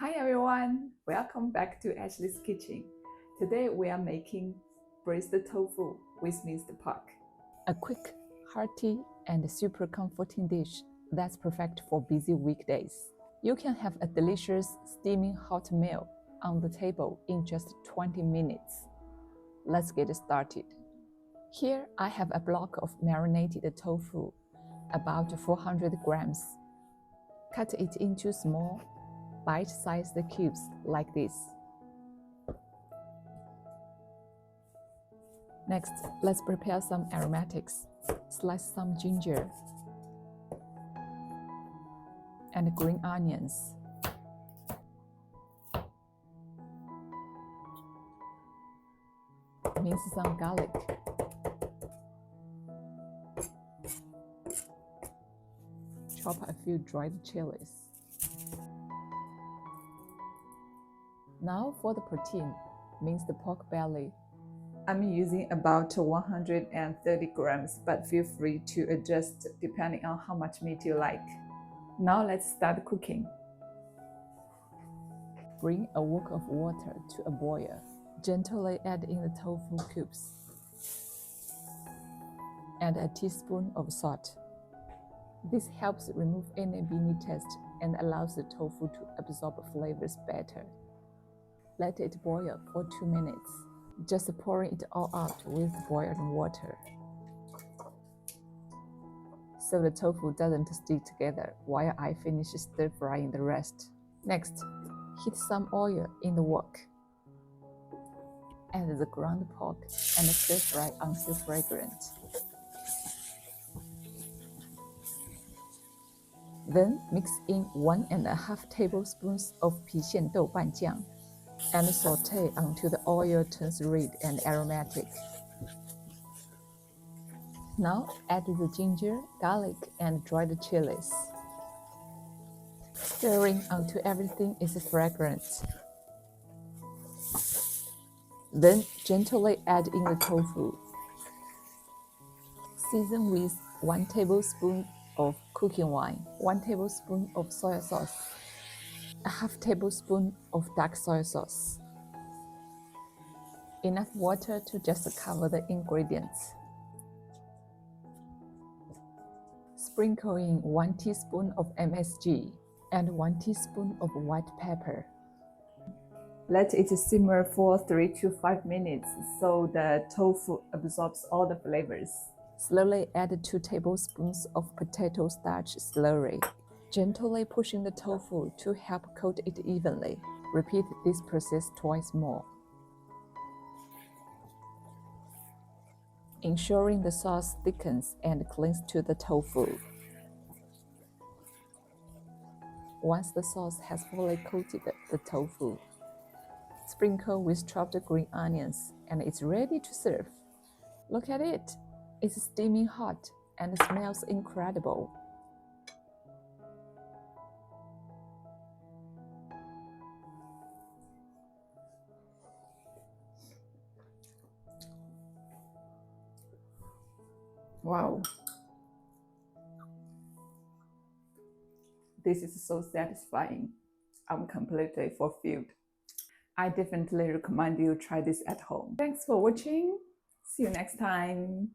Hi everyone, welcome back to Ashley's Kitchen. Today we are making braised tofu with minced pork. A quick, hearty, and super comforting dish that's perfect for busy weekdays. You can have a delicious steaming hot meal on the table in just 20 minutes. Let's get started. Here I have a block of marinated tofu, about 400 grams. Cut it into small, bite-sized cubes like this. Next, let's prepare some aromatics. Slice some ginger and green onions. Mince some garlic. Chop a few dried chilies. Now for the protein, minced pork belly. I'm using about 130 grams, but feel free to adjust depending on how much meat you like. Now let's start cooking. Bring a wok of water to a boil. Gently add in the tofu cubes. Add a teaspoon of salt. This helps remove any beany taste and allows the tofu to absorb flavors better. Let it boil for 2 minutes, just pouring it all out with boiling water, so the tofu doesn't stick together while I finish stir-frying the rest. Next, heat some oil in the wok. Add the ground pork and stir-fry until fragrant. Then mix in 1.5 tablespoons of 郫县豆瓣酱 and saute until the oil turns red and aromatic. Now add the ginger, garlic, and dried chilies, stirring until everything is fragrant. Then gently add in the tofu. Season with 1 tablespoon of cooking wine, 1 tablespoon of soy sauce, a half tablespoon of dark soy sauce. Enough water to just cover the ingredients. Sprinkle in 1 teaspoon of MSG and 1 teaspoon of white pepper. Let it simmer for 3 to 5 minutes so the tofu absorbs all the flavors. Slowly add 2 tablespoons of potato starch slurry, gently pushing the tofu to help coat it evenly. Repeat this process twice more, ensuring the sauce thickens and clings to the tofu. Once the sauce has fully coated the tofu, sprinkle with chopped green onions and it's ready to serve. Look at it! It's steaming hot and smells incredible. Wow! This is so satisfying. I'm completely fulfilled. I definitely recommend you try this at home. Thanks for watching. See you next time.